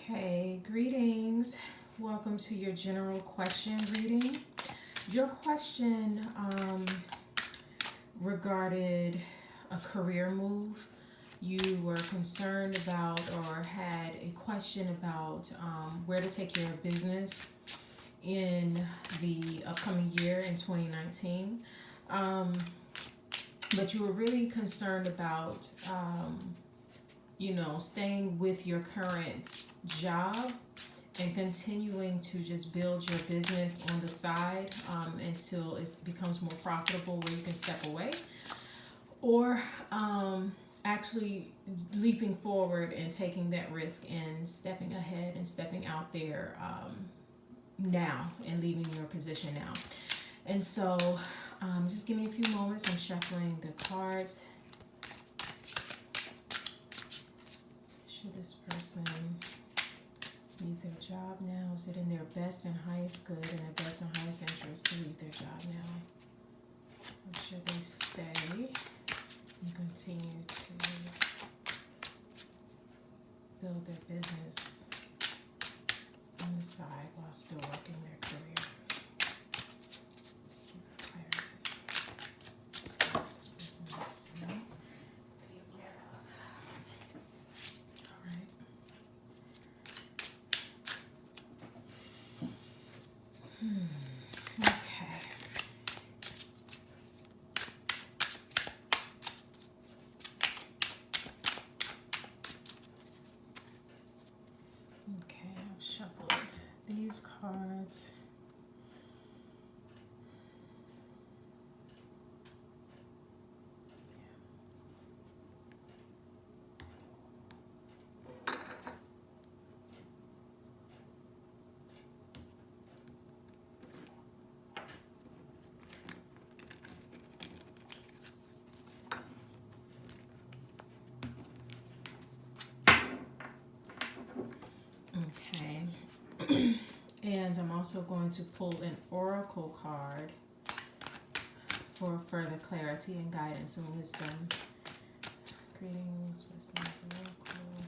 Okay, greetings. Welcome to your general question reading. Your question regarded a career move. You were concerned about or had a question about where to take your business in the upcoming year in 2019. But you were really concerned about staying with your current job and continuing to just build your business on the side until it becomes more profitable where you can step away, or actually leaping forward and taking that risk and stepping ahead and stepping out there now and leaving your position now. And so just give me a few moments. I'm shuffling the cards. Should this person leave their job now? Is it in their best and highest good and their best and highest interest to leave their job now? Or should they stay and continue to build their business on the side while still working their career? Clarity. See what this person wants to know. Be aware of. All right. Okay. Okay, I've shuffled these cards. Okay. And I'm also going to pull an oracle card for further clarity and guidance and wisdom. Greetings, wisdom, oracle.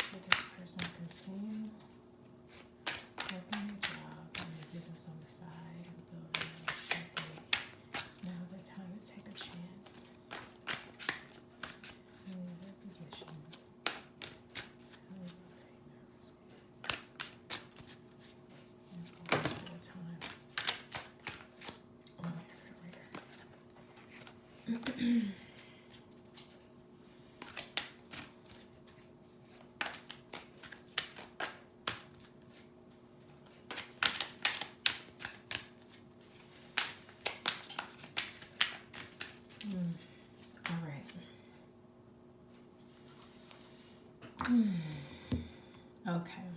Should this person continue working their job and their business on the side and building, or should they? It's now the time to take a chance. Leave their position. All right. Okay.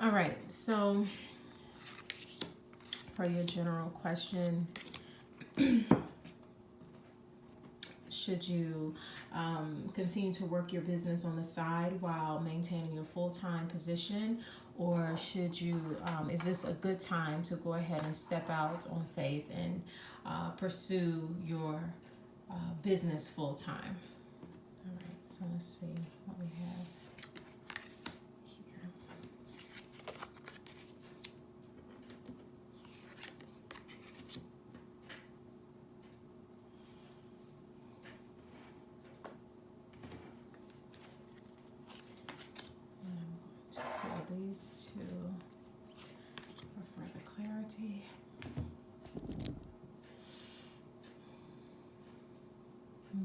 All right. So, for your general question, should you continue to work your business on the side while maintaining your full-time position, or should you? Is this a good time to go ahead and step out on faith and pursue your business full-time? All right. So let's see what we have here. To pull these two for further clarity.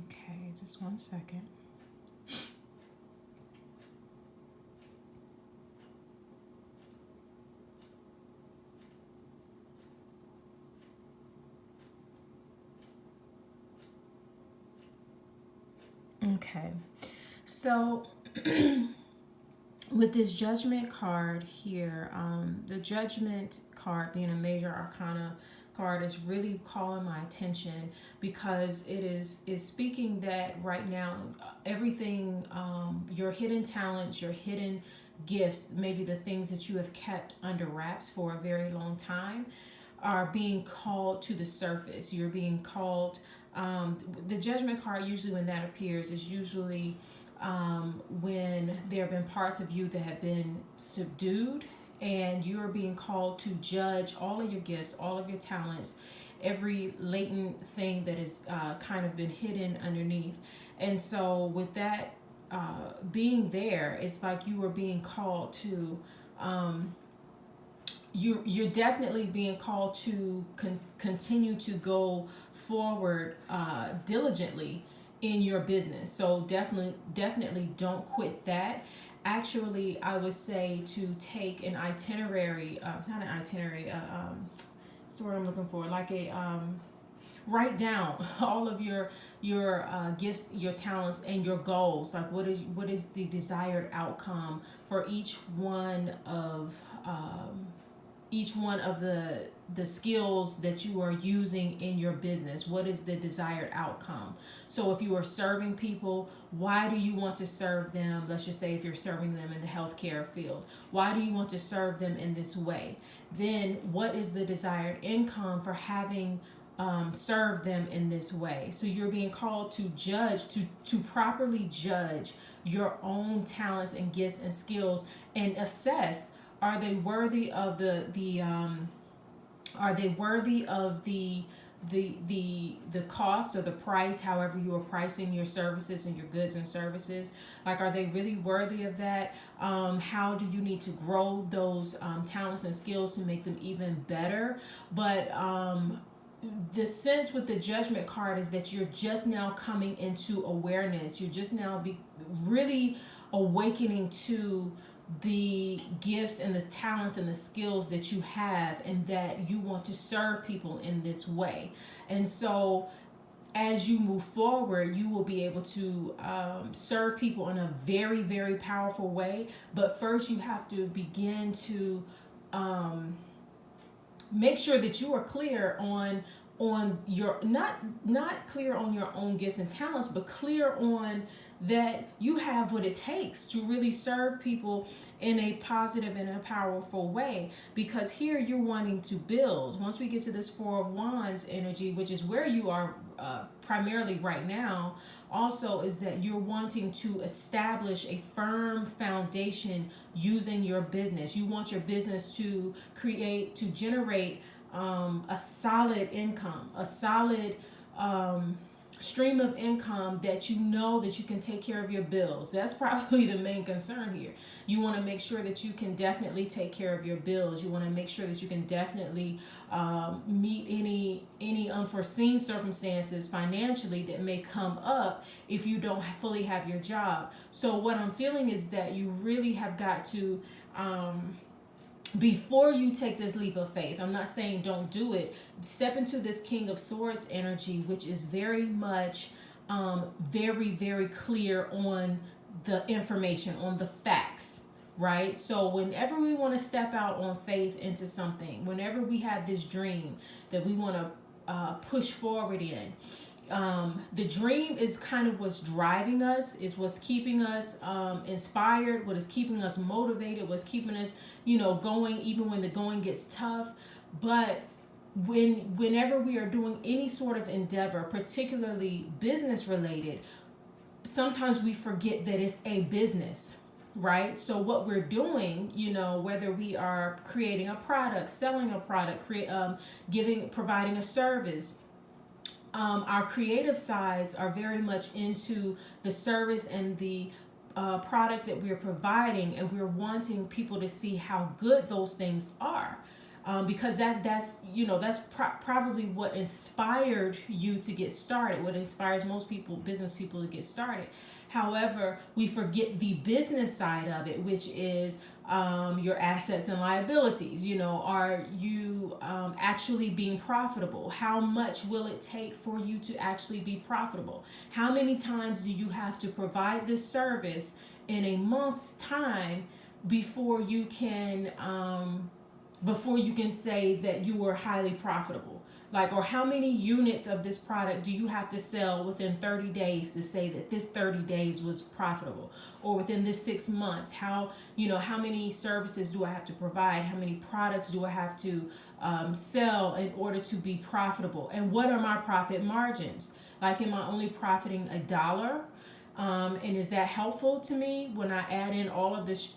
Okay, just 1 second. Okay, so with this judgment card here, the judgment card being a major arcana card is really calling my attention because it is speaking that right now everything, your hidden talents, your hidden gifts, maybe the things that you have kept under wraps for a very long time, are being called to the surface. You're being called. The judgment card, usually when that appears, is usually when there have been parts of you that have been subdued, and you're being called to judge all of your gifts, all of your talents, every latent thing that is kind of been hidden underneath. And so, with that being there, it's like you are being called to. You're definitely being called to continue to go forward diligently in your business. So definitely don't quit that. Actually, I would say to take an itinerary, not an itinerary, what's the word I'm looking for, like a write down all of your gifts, your talents, and your goals. Like what is the desired outcome for each one of the skills that you are using in your business. What is the desired outcome? So if you are serving people, why do you want to serve them? Let's just say if you're serving them in the healthcare field, why do you want to serve them in this way? Then what is the desired income for having served them in this way? So you're being called to judge, to properly judge your own talents and gifts and skills, and assess, are they worthy of the cost or the price, however you are pricing your services and your goods and services? Like, are they really worthy of that? How do you need to grow those talents and skills to make them even better? But the sense with the judgment card is that you're just now coming into awareness. You're just now really awakening to the gifts and the talents and the skills that you have, and that you want to serve people in this way. And so as you move forward, you will be able to serve people in a very, very powerful way. But first you have to begin to make sure that you are clear on your not clear on your own gifts and talents, but clear on that you have what it takes to really serve people in a positive and a powerful way. Because here you're wanting to build. Once we get to this Four of Wands energy, which is where you are primarily right now, also is that you're wanting to establish a firm foundation using your business. You want your business to generate a solid income, a solid stream of income that you know that you can take care of your bills. That's probably the main concern here. You want to make sure that you can definitely take care of your bills. You want to make sure that you can definitely meet any unforeseen circumstances financially that may come up if you don't fully have your job. So what I'm feeling is that you really have got to before you take this leap of faith, I'm not saying don't do it, step into this King of Swords energy, which is very much very, very clear on the information, on the facts, right? So whenever we want to step out on faith into something, whenever we have this dream that we want to push forward in, the dream is kind of what's driving us, is what's keeping us inspired, what is keeping us motivated, what's keeping us, going even when the going gets tough. But whenever we are doing any sort of endeavor, particularly business related, sometimes we forget that it's a business, right? So what we're doing, whether we are creating a product, selling a product, providing a service, our creative sides are very much into the service and the product that we're providing, and we're wanting people to see how good those things are, because that's probably what inspired you to get started, what inspires most people, business people, to get started. However, we forget the business side of it, which is your assets and liabilities. Are you actually being profitable? How much will it take for you to actually be profitable? How many times do you have to provide this service in a month's time before you can say that you were highly profitable? Or how many units of this product do you have to sell within 30 days to say that this 30 days was profitable? Or within this 6 months, how many services do I have to provide? How many products do I have to sell in order to be profitable? And what are my profit margins? Am I only profiting $1? And is that helpful to me when I add in all of this,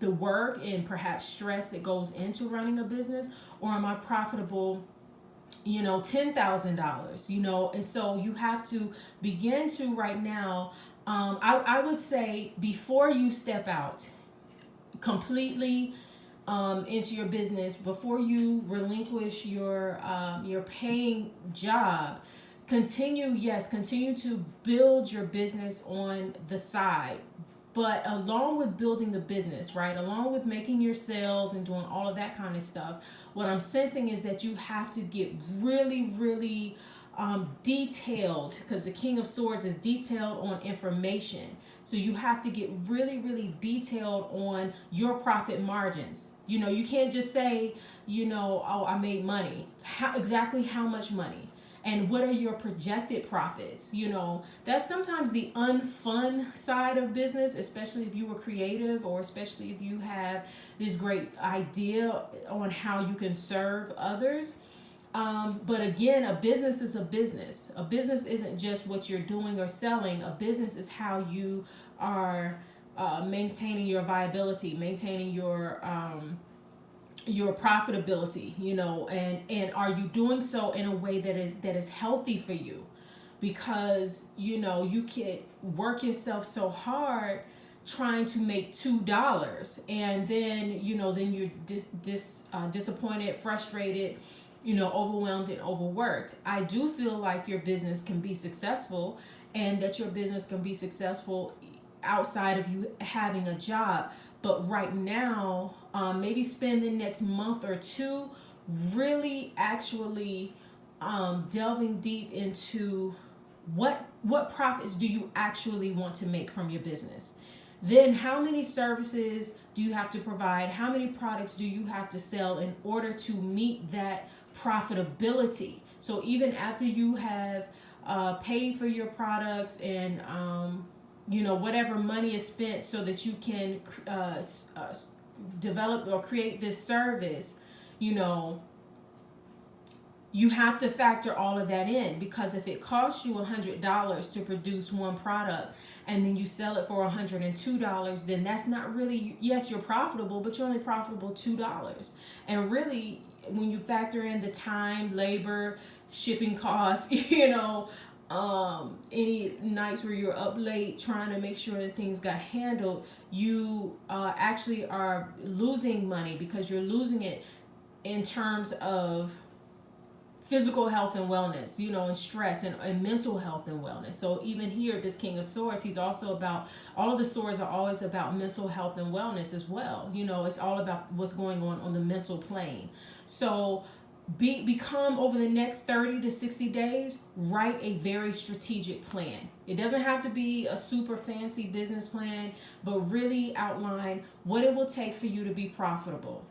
the work and perhaps stress that goes into running a business? Or am I profitable, $10,000, and so you have to begin to right now. I would say before you step out completely into your business, before you relinquish your paying job, continue to build your business on the side. But along with building the business, right, along with making your sales and doing all of that kind of stuff, what I'm sensing is that you have to get really, really detailed, because the King of Swords is detailed on information. So you have to get really, really detailed on your profit margins. You can't just say, oh, I made money. Exactly how much money? And what are your projected profits? That's sometimes the unfun side of business, especially if you were creative, or especially if you have this great idea on how you can serve others. But again, a business is a business. A business isn't just what you're doing or selling. A business is how you are maintaining your viability, maintaining your profitability, and are you doing so in a way that is healthy for you? Because you can work yourself so hard trying to make $2, and then then you're disappointed, frustrated, overwhelmed and overworked. I do feel like your business can be successful, and that your business can be successful outside of you having a job. But right now, maybe spend the next month or two really actually delving deep into what profits do you actually want to make from your business. Then how many services do you have to provide? How many products do you have to sell in order to meet that profitability? So even after you have paid for your products and whatever money is spent so that you can develop or create this service, you have to factor all of that in. Because if it costs you $100 to produce one product and then you sell it for $102, then that's not really, yes, you're profitable, but you're only profitable $2. And really, when you factor in the time, labor, shipping costs, any nights where you're up late trying to make sure that things got handled, you actually are losing money, because you're losing it in terms of physical health and wellness, and stress and mental health and wellness. So even here, this King of Swords, he's also about, all of the swords are always about mental health and wellness as well. It's all about what's going on the mental plane. So become, over the next 30 to 60 days, write a very strategic plan. It doesn't have to be a super fancy business plan, but really outline what it will take for you to be profitable.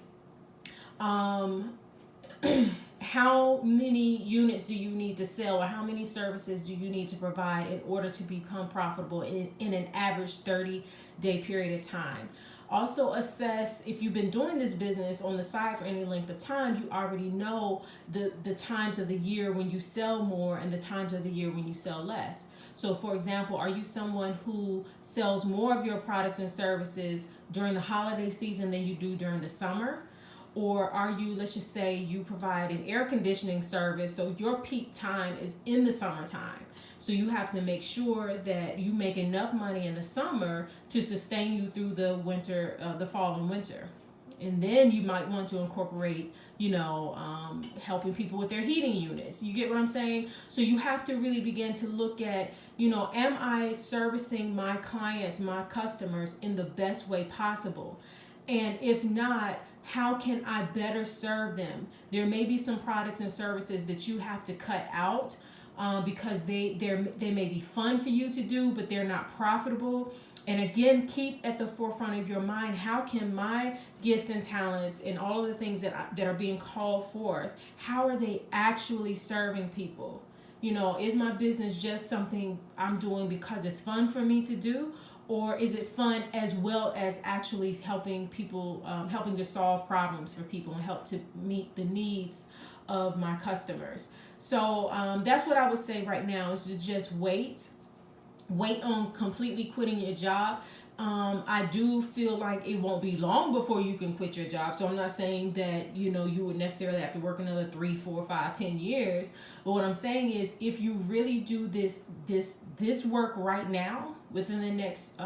How many units do you need to sell, or how many services do you need to provide in order to become profitable in an average 30-day period of time? Also assess, if you've been doing this business on the side for any length of time, you already know the times of the year when you sell more and the times of the year when you sell less. So for example, are you someone who sells more of your products and services during the holiday season than you do during the summer? Or are you, let's just say you provide an air conditioning service, so your peak time is in the summertime. So you have to make sure that you make enough money in the summer to sustain you through the winter, the fall and winter. And then you might want to incorporate, helping people with their heating units. You get what I'm saying? So you have to really begin to look at, am I servicing my clients, my customers in the best way possible? And if not, how can I better serve them? There may be some products and services that you have to cut out because they may be fun for you to do, but they're not profitable. And again, keep at the forefront of your mind, how can my gifts and talents and all of the things that are being called forth, how are they actually serving people? Is my business just something I'm doing because it's fun for me to do? Or is it fun as well as actually helping people, helping to solve problems for people and help to meet the needs of my customers? So that's what I would say right now, is to just wait. wait on completely quitting your job. I do feel like it won't be long before you can quit your job. So I'm not saying that, you know, you would necessarily have to work another 3, 4, 5, 10 years. But what I'm saying is, if you really do this work right now, within the next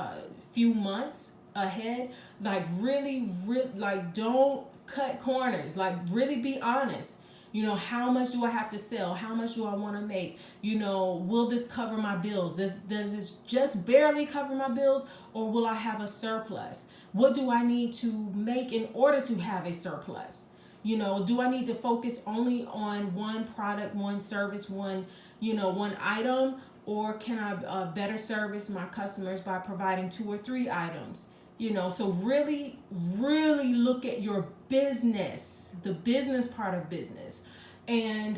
few months ahead, like really, like don't cut corners. Like really be honest. You know, how much do I have to sell? How much do I want to make? You know, will this cover my bills? Does this just barely cover my bills, or will I have a surplus? What do I need to make in order to have a surplus? You know, do I need to focus only on one product, one service, one item, or can I better service my customers by providing 2 or 3 items? You know, so really, really look at your business, the business part of business, and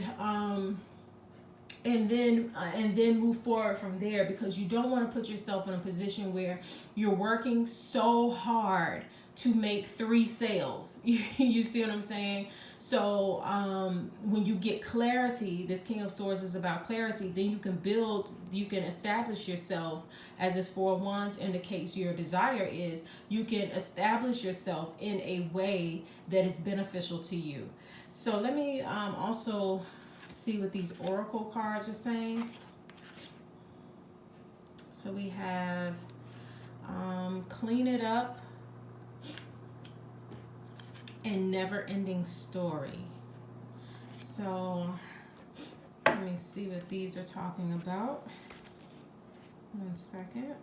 then move forward from there, because you don't want to put yourself in a position where you're working so hard to make 3 sales. You see what I'm saying? So when you get clarity, this King of Swords is about clarity, then you can establish yourself, as this 4 of Wands indicates your desire is, you can establish yourself in a way that is beneficial to you. So let me also see what these oracle cards are saying. So we have clean it up and never ending story. So let me see what these are talking about. 1 second.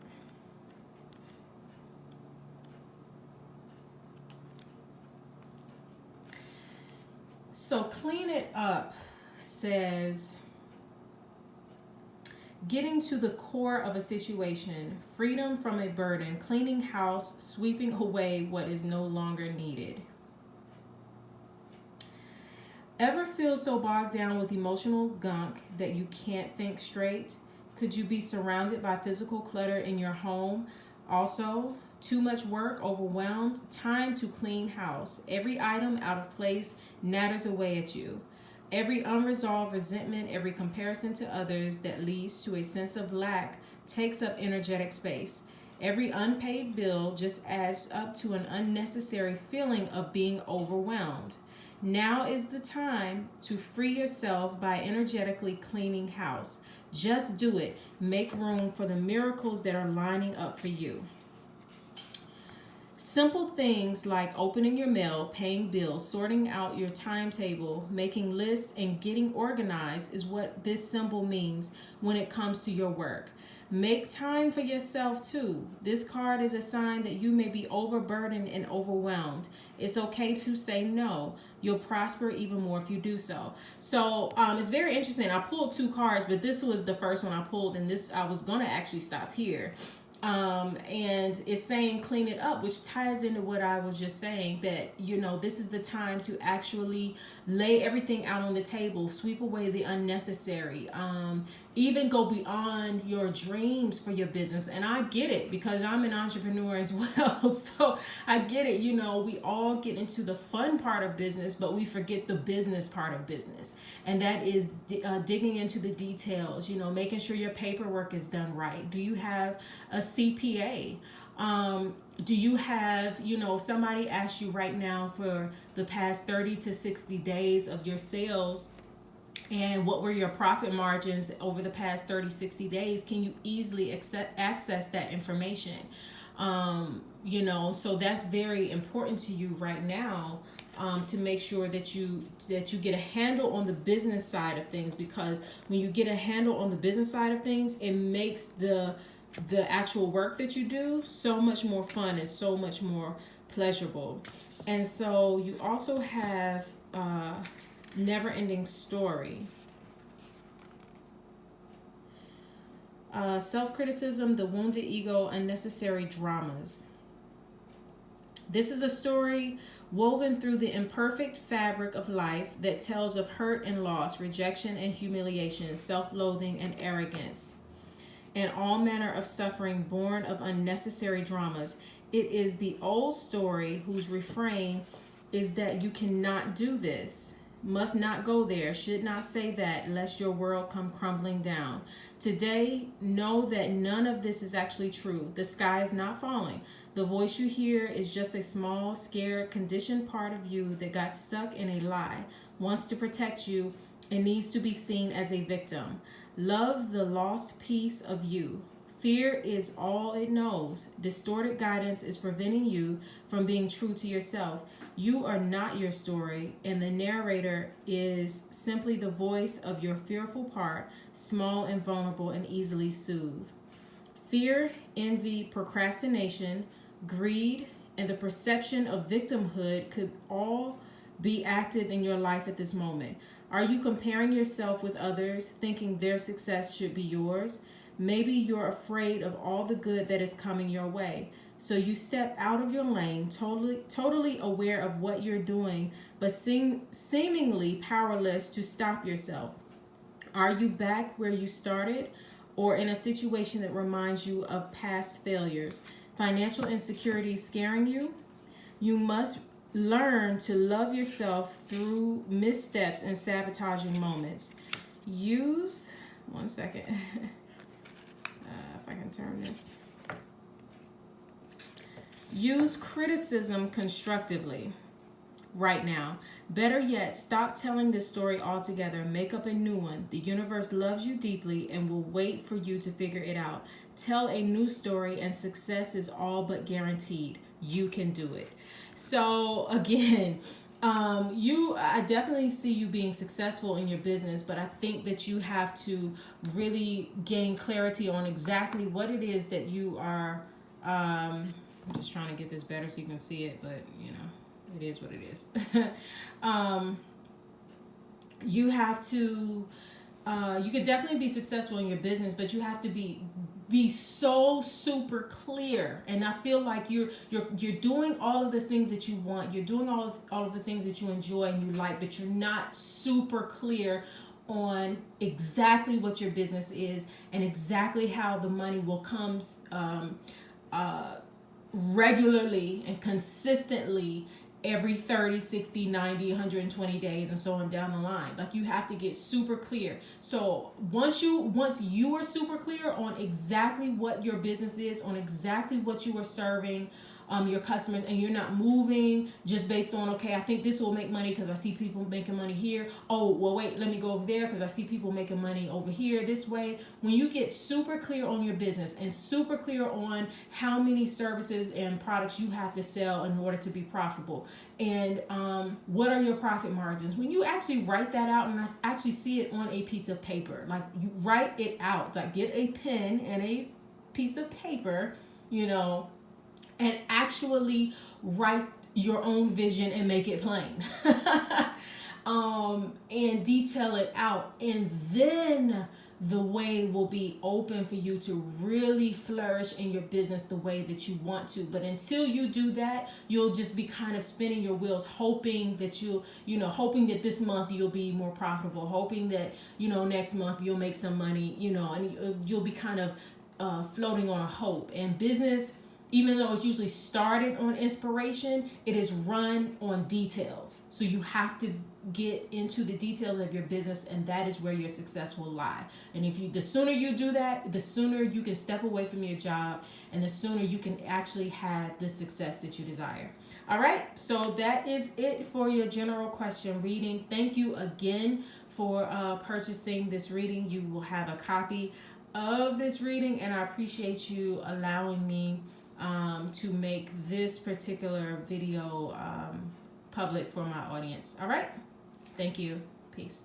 So clean it up says getting to the core of a situation, freedom from a burden, cleaning house, sweeping away what is no longer needed. Ever feel so bogged down with emotional gunk that you can't think straight? Could you be surrounded by physical clutter in your home? Also, too much work, overwhelmed, time to clean house. Every item out of place natters away at you. Every unresolved resentment, every comparison to others that leads to a sense of lack takes up energetic space. Every unpaid bill just adds up to an unnecessary feeling of being overwhelmed. Now is the time to free yourself by energetically cleaning house. Just do it. Make room for the miracles that are lining up for you. Simple things like opening your mail, paying bills, sorting out your timetable, making lists, and getting organized is what this symbol means when it comes to your work. Make time for yourself too. This card is a sign that you may be overburdened and overwhelmed. It's okay to say no. You'll prosper even more if you do so. So it's very interesting. I pulled 2 cards, but this was the first one I pulled, and this I was gonna actually stop here. And it's saying clean it up, which ties into what I was just saying, that, you know, this is the time to actually lay everything out on the table, sweep away the unnecessary, even go beyond your dreams for your business. And I get it, because I'm an entrepreneur as well. So I get it. You know, we all get into the fun part of business, but we forget the business part of business. And that is digging into the details, you know, making sure your paperwork is done right. Do you have a CPA? Do you have, you know, somebody asked you right now for the past 30 to 60 days of your sales, and what were your profit margins over the past 30, 60 days? Can you easily access that information? You know, so that's very important to you right now, to make sure that you get a handle on the business side of things, because when you get a handle on the business side of things, it makes the actual work that you do so much more fun and so much more pleasurable. And so you also have never ending story. Self-criticism, the wounded ego, unnecessary dramas. This is a story woven through the imperfect fabric of life that tells of hurt and loss, rejection and humiliation, self-loathing and arrogance, and all manner of suffering born of unnecessary dramas. It is the old story whose refrain is that you cannot do this. must not go there, should not say that, lest your world come crumbling down. Today, know that none of this is actually true. The sky is not falling. The voice you hear is just a small, scared, conditioned part of you that got stuck in a lie, wants to protect you, and needs to be seen as a victim. Love the lost piece of you. Fear is all it knows. Distorted guidance is preventing you from being true to yourself. You are not your story, and the narrator is simply the voice of your fearful part, small and vulnerable and easily soothed. Fear, envy, procrastination, greed, and the perception of victimhood could all be active in your life at this moment. Are you comparing yourself with others, thinking their success should be yours? Maybe you're afraid of all the good that is coming your way. So you step out of your lane, totally aware of what you're doing, but seemingly powerless to stop yourself. Are you back where you started, or in a situation that reminds you of past failures? Financial insecurity scaring you? You must learn to love yourself through missteps and sabotaging moments. Use, one second. If I can turn this. Use criticism constructively right now. Better yet, stop telling this story altogether. Make up a new one. The universe loves you deeply and will wait for you to figure it out. Tell a new story, and success is all but guaranteed. You can do it. So again, I definitely see you being successful in your business, but I think that you have to really gain clarity on exactly what it is that you are. I'm just trying to get this better so you can see it, but it is what it is. You have to. You could definitely be successful in your business, but you have to be so super clear. And I feel like you're doing all of the things that you want. You're doing all of the things that you enjoy and you like, but you're not super clear on exactly what your business is and exactly how the money will come regularly and consistently every 30, 60, 90, 120 days and so on down the line. Like, you have to get super clear. So once you are super clear on exactly what your business is, on exactly what you are serving your customers, and you're not moving just based on, okay, I think this will make money because I see people making money here. Oh, well, wait, let me go over there because I see people making money over here this way. When you get super clear on your business and super clear on how many services and products you have to sell in order to be profitable, and what are your profit margins, when you actually write that out, and I actually see it on a piece of paper, like, you write it out, like, get a pen and a piece of paper, and actually write your own vision and make it plain. And detail it out, and then the way will be open for you to really flourish in your business the way that you want to. But until you do that, you'll just be kind of spinning your wheels, hoping that hoping that this month you'll be more profitable, hoping that next month you'll make some money, and you'll be kind of floating on a hope. And business, even though it's usually started on inspiration, it is run on details. So you have to get into the details of your business, and that is where your success will lie. And the sooner you do that, the sooner you can step away from your job, and the sooner you can actually have the success that you desire. All right, so that is it for your general question reading. Thank you again for purchasing this reading. You will have a copy of this reading, and I appreciate you allowing me to make this particular video public for my audience. All right. Thank you. Peace.